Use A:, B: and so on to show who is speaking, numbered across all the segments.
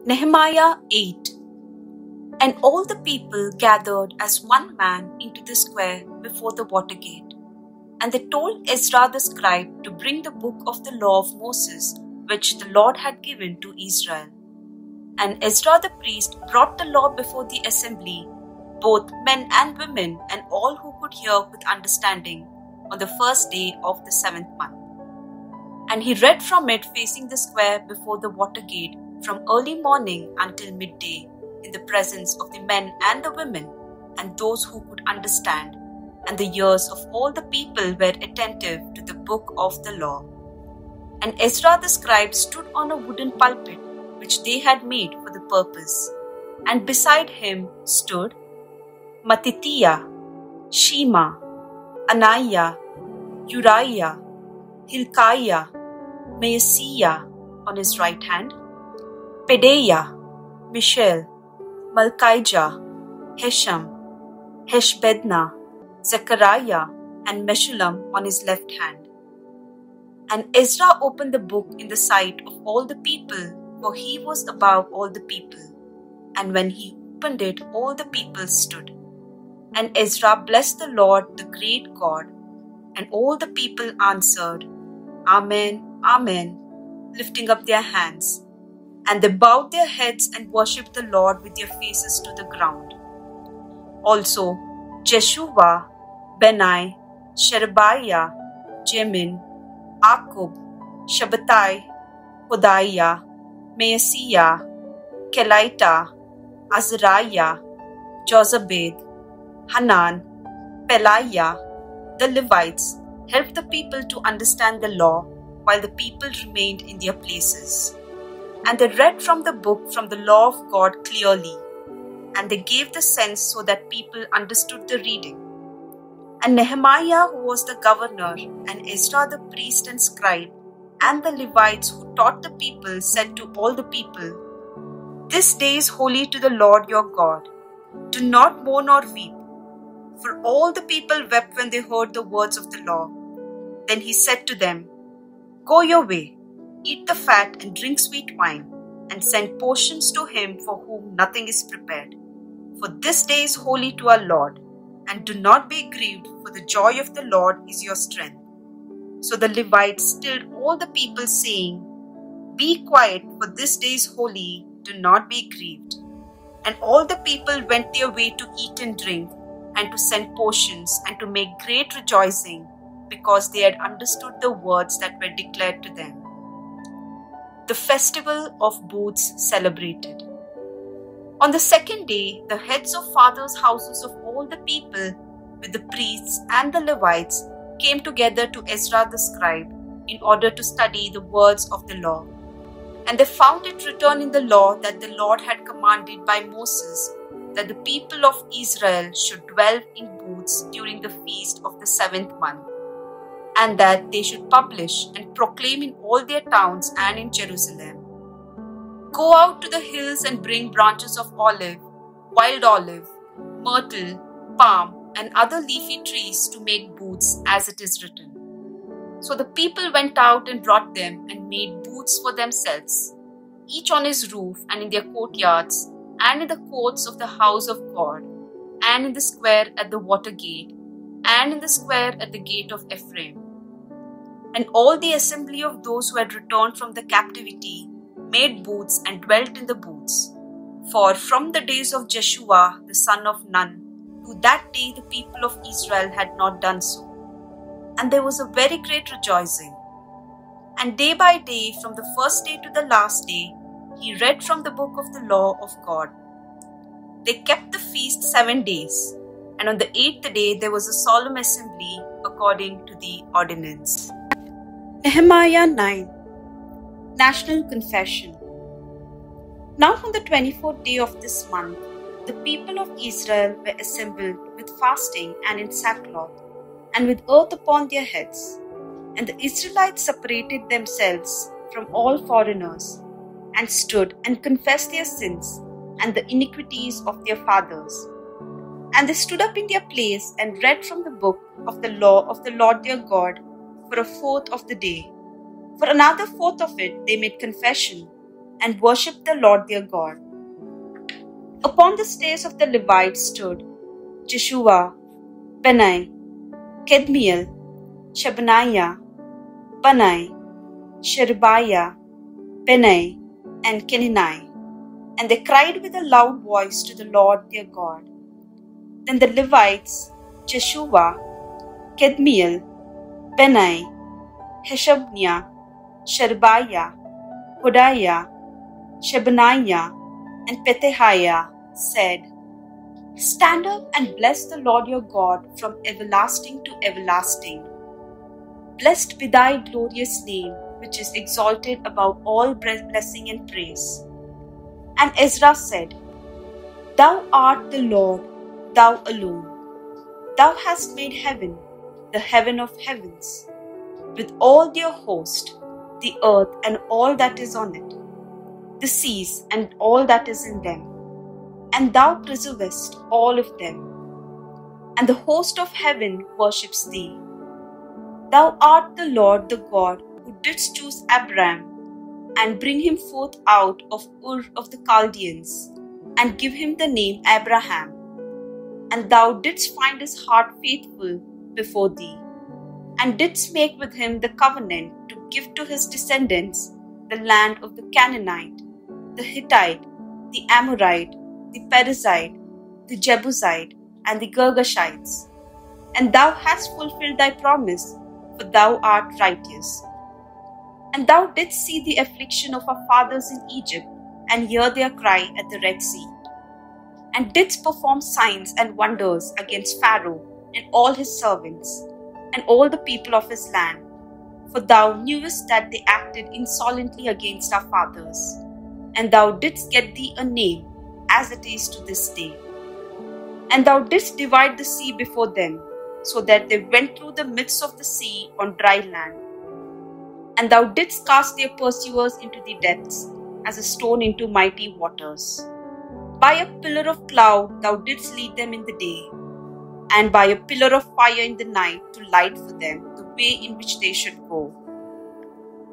A: Nehemiah 8. And all the people gathered as one man into the square before the water gate. And they told Ezra the scribe to bring the book of the law of Moses, which the Lord had given to Israel. And Ezra the priest brought the law before the assembly, both men and women, and all who could hear with understanding, on the first day of the 7th month. And he read from it facing the square before the water gate from early morning until midday, in the presence of the men and the women, and those who could understand, and the ears of all the people were attentive to the book of the law. And Ezra the scribe stood on a wooden pulpit, which they had made for the purpose, and beside him stood Mattithiah, Shema, Anaiah, Uriah, Hilkiah, Maaseiah on his right hand, Pedaiah, Mishael, Malchijah, Hesham, Heshbaddanah, Zechariah, and Meshullam on his left hand. And Ezra opened the book in the sight of all the people, for he was above all the people. And when he opened it, all the people stood. And Ezra blessed the Lord, the great God. And all the people answered, Amen, Amen, lifting up their hands. And they bowed their heads and worshipped the Lord with their faces to the ground. Also, Jeshua, Benai, Sherebiah, Jamin, Akub, Shabbatai, Hodiah, Maaseiah, Kelita, Azariah, Jozabad, Hanan, Pelaiah, the Levites, helped the people to understand the law while the people remained in their places. And they read from the book from the law of God clearly, and they gave the sense so that people understood the reading. And Nehemiah, who was the governor, and Ezra the priest and scribe, and the Levites who taught the people, said to all the people, This day is holy to the Lord your God. Do not mourn or weep. For all the people wept when they heard the words of the law. Then he said to them, Go your way, eat the fat and drink sweet wine, and send portions to him for whom nothing is prepared. For this day is holy to our Lord, and do not be grieved, for the joy of the Lord is your strength. So the Levites stilled all the people, saying, Be quiet, for this day is holy, do not be grieved. And all the people went their way to eat and drink, and to send portions, and to make great rejoicing, because they had understood the words that were declared to them. The Festival of Booths celebrated. On the second day, the heads of fathers' houses of all the people, with the priests and the Levites, came together to Ezra the scribe, in order to study the words of the law. And they found it written in the law that the Lord had commanded by Moses, that the people of Israel should dwell in booths during the feast of the 7th month, and that they should publish and proclaim in all their towns and in Jerusalem. Go out to the hills and bring branches of olive, wild olive, myrtle, palm, and other leafy trees to make booths, as it is written. So the people went out and brought them and made booths for themselves, each on his roof and in their courtyards, and in the courts of the house of God, and in the square at the water gate, and in the square at the gate of Ephraim. And all the assembly of those who had returned from the captivity made booths and dwelt in the booths. For from the days of Joshua the son of Nun, to that day the people of Israel had not done so. And there was a very great rejoicing. And day by day, from the first day to the last day, he read from the book of the law of God. They kept the feast 7 days, and on the 8th day there was a solemn assembly according to the ordinance. Nehemiah 9. National Confession. Now on the 24th day of this month, the people of Israel were assembled with fasting and in sackcloth, and with earth upon their heads. And the Israelites separated themselves from all foreigners, and stood and confessed their sins and the iniquities of their fathers. And they stood up in their place and read from the book of the law of the Lord their God for a fourth of the day. For another fourth of it they made confession, and worshipped the Lord their God. Upon the stairs of the Levites stood Jeshua, Benai, Kedmiel, Shebaniah, Banai, Sherebiah, Benai, and Kenani. And they cried with a loud voice to the Lord their God. Then the Levites, Jeshua, Kedmiel, Benai, Hashabniah, Sherebiah, Hodiah, Shebaniah, and Pethahiah said, Stand up and bless the Lord your God from everlasting to everlasting. Blessed be thy glorious name, which is exalted above all blessing and praise. And Ezra said, Thou art the Lord, thou alone. Thou hast made heaven, the heaven of heavens, with all their host, the earth and all that is on it, the seas and all that is in them. And thou preservest all of them. And the host of heaven worships thee. Thou art the Lord the God who didst choose Abram and bring him forth out of Ur of the Chaldeans, and give him the name Abraham. And thou didst find his heart faithful before thee, and didst make with him the covenant to give to his descendants the land of the Canaanite, the Hittite, the Amorite, the Perizzite, the Jebusite, and the Girgashites. And thou hast fulfilled thy promise, for thou art righteous. And thou didst see the affliction of our fathers in Egypt, and hear their cry at the Red Sea, and didst perform signs and wonders against Pharaoh and all his servants, and all the people of his land. For thou knewest that they acted insolently against our fathers, and thou didst get thee a name, as it is to this day. And thou didst divide the sea before them, so that they went through the midst of the sea on dry land. And thou didst cast their pursuers into the depths, as a stone into mighty waters. By a pillar of cloud thou didst lead them in the day, and by a pillar of fire in the night to light for them the way in which they should go.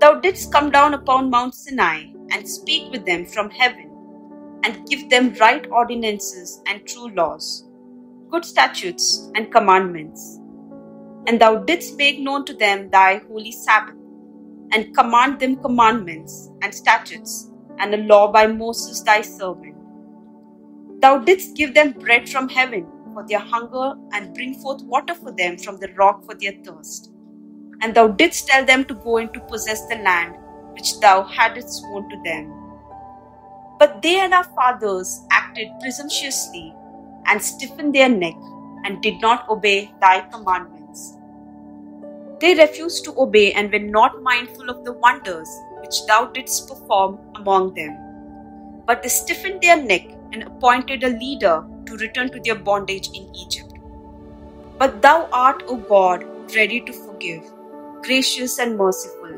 A: Thou didst come down upon Mount Sinai, and speak with them from heaven, and give them right ordinances and true laws, good statutes and commandments. And thou didst make known to them thy holy Sabbath, and command them commandments and statutes, and a law by Moses thy servant. Thou didst give them bread from heaven for their hunger, and bring forth water for them from the rock for their thirst. And thou didst tell them to go in to possess the land which thou hadst sworn to them. But they and our fathers acted presumptuously, and stiffened their neck, and did not obey thy commandments. They refused to obey, and were not mindful of the wonders which thou didst perform among them. But they stiffened their neck, and appointed a leader to return to their bondage in Egypt. But thou art, O God, ready to forgive, gracious and merciful,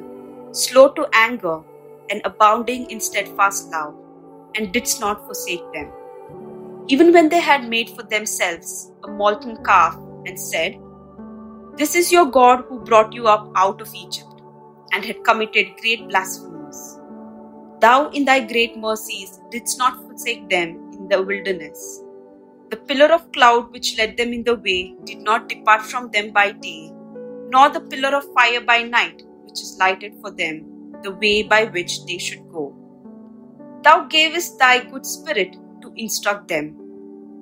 A: slow to anger, and abounding in steadfast love, and didst not forsake them. Even when they had made for themselves a molten calf, and said, This is your God who brought you up out of Egypt, and had committed great blasphemies. Thou in thy great mercies didst not forsake them in the wilderness. The pillar of cloud which led them in the way did not depart from them by day, nor the pillar of fire by night, which is lighted for them the way by which they should go. Thou gavest thy good spirit to instruct them,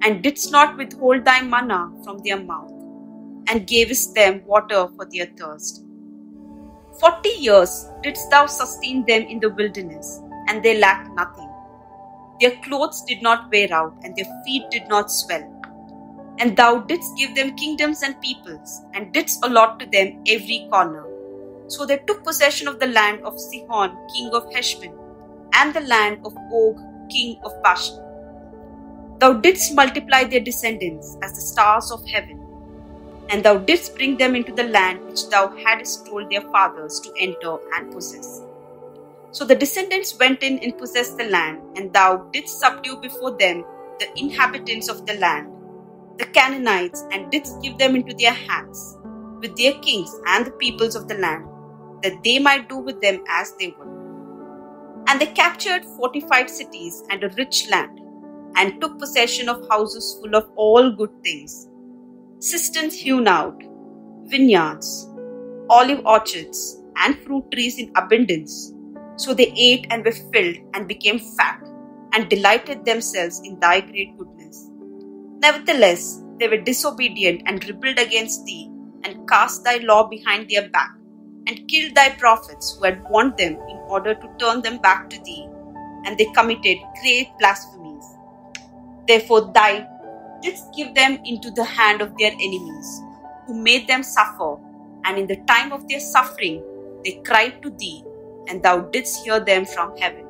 A: and didst not withhold thy manna from their mouth, and gavest them water for their thirst. 40 years didst thou sustain them in the wilderness, and they lacked nothing. Their clothes did not wear out, and their feet did not swell. And thou didst give them kingdoms and peoples, and didst allot to them every corner. So they took possession of the land of Sihon, king of Heshbon, and the land of Og, king of Bashan. Thou didst multiply their descendants as the stars of heaven, and thou didst bring them into the land which thou hadst told their fathers to enter and possess. So the descendants went in and possessed the land, and thou didst subdue before them the inhabitants of the land, the Canaanites, and didst give them into their hands, with their kings and the peoples of the land, that they might do with them as they would. And they captured fortified cities and a rich land, and took possession of houses full of all good things, cisterns hewn out, vineyards, olive orchards, and fruit trees in abundance. So they ate and were filled and became fat, and delighted themselves in thy great goodness. Nevertheless, they were disobedient and rebelled against thee, and cast thy law behind their back, and killed thy prophets who had warned them in order to turn them back to thee, and they committed great blasphemies. Therefore thou didst give them into the hand of their enemies, who made them suffer, and in the time of their suffering they cried to thee, and thou didst hear them from heaven.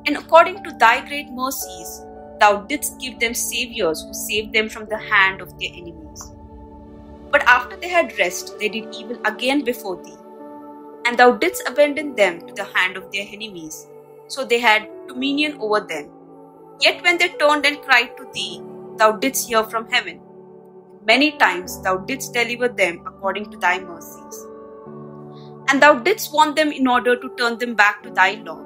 A: And according to thy great mercies, thou didst give them saviors who saved them from the hand of their enemies. But after they had rest, they did evil again before thee, and thou didst abandon them to the hand of their enemies, so they had dominion over them. Yet when they turned and cried to thee, thou didst hear from heaven. Many times thou didst deliver them according to thy mercies. And thou didst warn them in order to turn them back to thy law.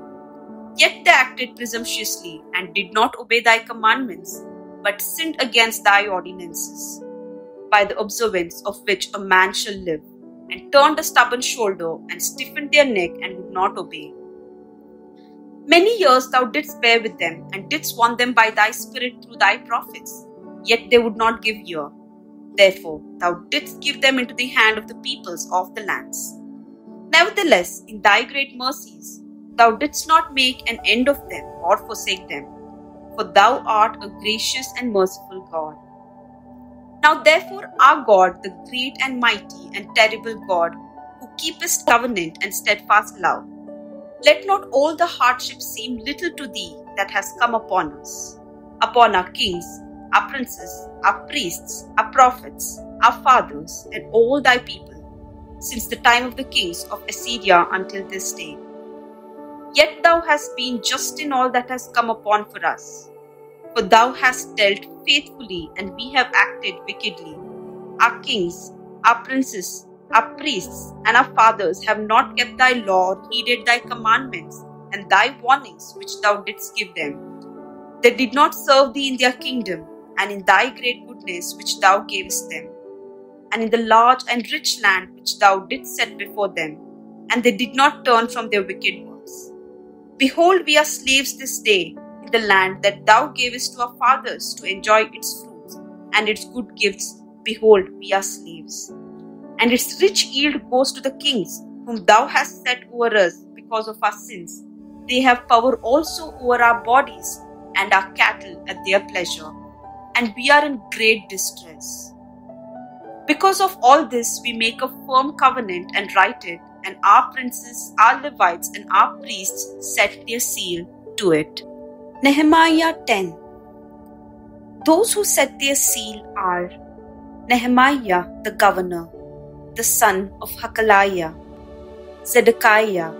A: Yet they acted presumptuously, and did not obey thy commandments, but sinned against thy ordinances, by the observance of which a man shall live, and turned a stubborn shoulder, and stiffened their neck, and would not obey. Many years thou didst bear with them, and didst warn them by thy Spirit through thy prophets, yet they would not give ear. Therefore thou didst give them into the hand of the peoples of the lands. Nevertheless, in thy great mercies, thou didst not make an end of them or forsake them, for thou art a gracious and merciful God. Now therefore our God, the great and mighty and terrible God, who keepest covenant and steadfast love, let not all the hardship seem little to thee that has come upon us, upon our kings, our princes, our priests, our prophets, our fathers, and all thy people, since the time of the kings of Assyria until this day. Yet thou hast been just in all that has come upon for us. For thou hast dealt faithfully, and we have acted wickedly. Our kings, our princes, our priests, and our fathers have not kept thy law or heeded thy commandments and thy warnings which thou didst give them. They did not serve thee in their kingdom, and in thy great goodness which thou gavest them, and in the large and rich land which thou didst set before them, and they did not turn from their wicked works. Behold, we are slaves this day in the land that thou gavest to our fathers to enjoy its fruits and its good gifts. Behold, we are slaves. And its rich yield goes to the kings whom thou hast set over us because of our sins. They have power also over our bodies and our cattle at their pleasure, and we are in great distress. Because of all this, we make a firm covenant and write it, and our princes, our Levites, and our priests set their seal to it. Nehemiah 10. Those who set their seal are Nehemiah the governor, the son of Hakaliah, Zedekiah,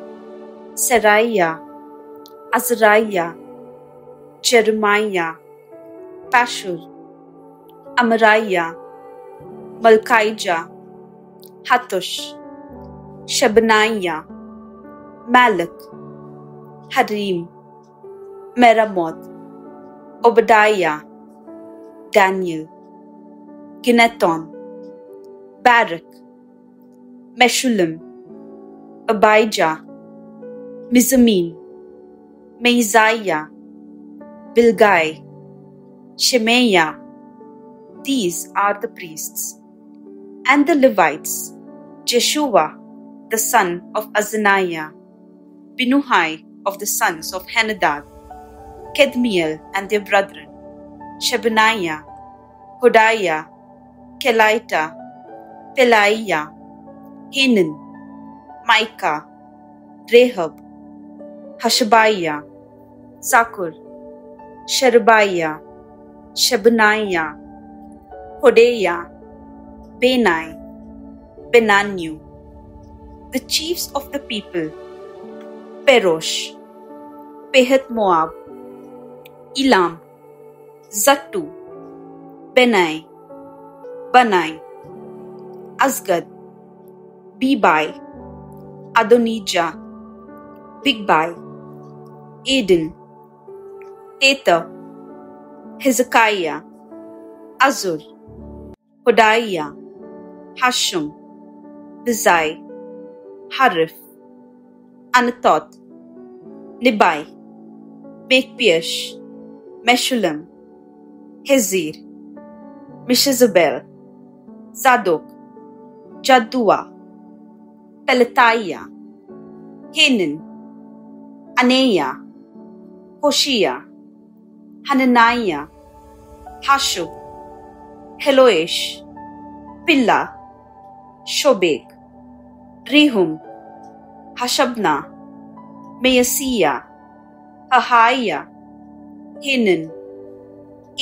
A: Seraiah, Azariah, Jeremiah, Pashur, Amariah, Malchijah, Hattush, Shebaniah, Malach, Harim, Meremoth, Obadiah, Daniel, Ginnethon, Barak, Meshullam, Abijah, Mizamin, Maiziah, Bilgai, Shemaiah. These are the priests. And the Levites, Jeshua, the son of Azaniah, Binuhai of the sons of Henadad, Kedmiel and their brethren, Shebaniah, Hodiah, Kelita, Pelaiah, Hanan, Micah, Rehab, Hashabiah, Zakur, Sherebiah, Shebaniah, Hodiah, Benai, Benanu. The chiefs of the people, Perosh, Pehath Moab, Elam, Zattu, Benai, Banai, Azgad, Bebai, Adonijah, Bigbai, Eden, Ether, Hezekiah, Azur, Hodiah, Hashum, Bizai, Harif, Anathoth, Nibai, Makpeash, Meshullam, Hezir, Meshezabel, Zadok, Jaddua, Pelatiah, Hanan, Anaiah, Hoshea, Hananiah, Hashub, Heloish, Pilla, Shobek, Rehum, Hashabna, Maaseiah, Ahiah, Hanan,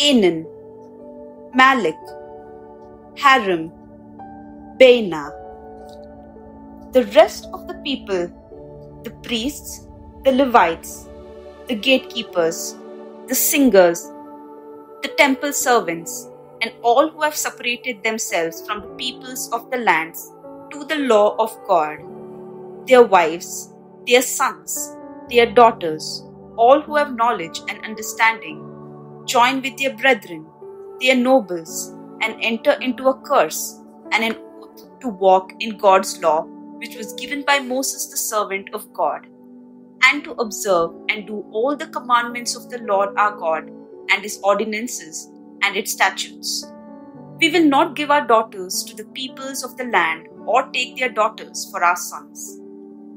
A: Anan, Malik, Harim, Baina. The rest of the people, the priests, the Levites, the gatekeepers, the singers, the temple servants, and all who have separated themselves from the peoples of the lands to the law of God, their wives, their sons, their daughters, all who have knowledge and understanding, join with their brethren, their nobles, and enter into a curse and an oath to walk in God's law, which was given by Moses the servant of God, and to observe and do all the commandments of the Lord our God, and his ordinances and its statutes. We will not give our daughters to the peoples of the land, or take their daughters for our sons.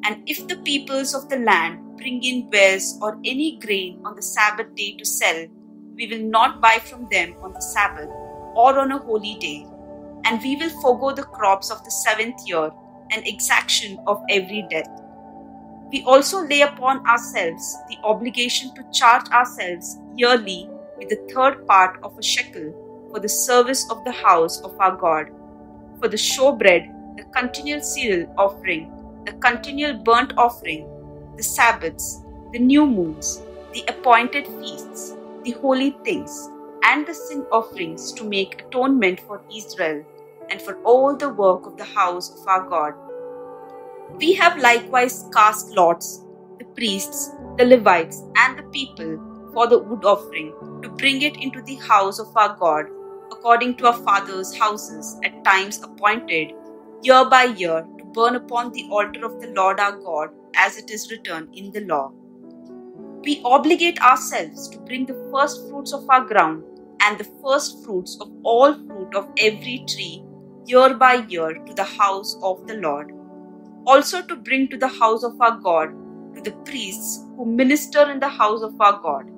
A: And if the peoples of the land bring in wares or any grain on the Sabbath day to sell, we will not buy from them on the Sabbath or on a holy day. And we will forego the crops of the 7th year and exaction of every debt. We also lay upon ourselves the obligation to charge ourselves yearly with the 3rd part of a shekel for the service of the house of our God, for the showbread, the continual cereal offering, the continual burnt offering, the Sabbaths, the new moons, the appointed feasts, the holy things, and the sin offerings to make atonement for Israel and for all the work of the house of our God. We have likewise cast lots, the priests, the Levites, and the people, for the wood offering, to bring it into the house of our God, according to our fathers' houses, at times appointed, year by year, to burn upon the altar of the Lord our God, as it is written in the law. We obligate ourselves to bring the first fruits of our ground, and the first fruits of all fruit of every tree, year by year, to the house of the Lord. Also to bring to the house of our God, to the priests who minister in the house of our God,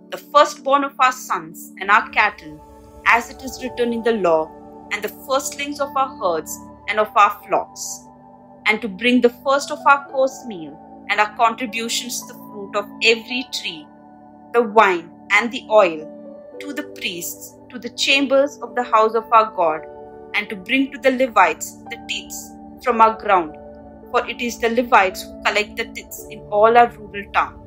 A: the firstborn of our sons and our cattle, as it is written in the law, and the firstlings of our herds and of our flocks, and to bring the first of our course meal and our contributions to the fruit of every tree, the wine and the oil, to the priests, to the chambers of the house of our God, and to bring to the Levites the tithes from our ground, for it is the Levites who collect the tithes in all our rural town.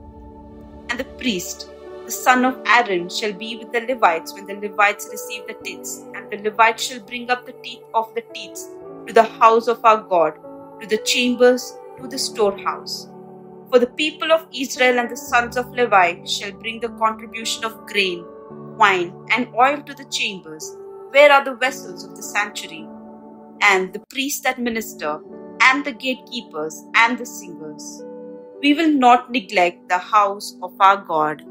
A: And the priest, the son of Aaron, shall be with the Levites when the Levites receive the tithes, and the Levites shall bring up the teeth of the tithes to the house of our God, to the chambers, to the storehouse. For the people of Israel and the sons of Levi shall bring the contribution of grain, wine, and oil to the chambers, where are the vessels of the sanctuary, and the priests that minister, and the gatekeepers, and the singers. We will not neglect the house of our God.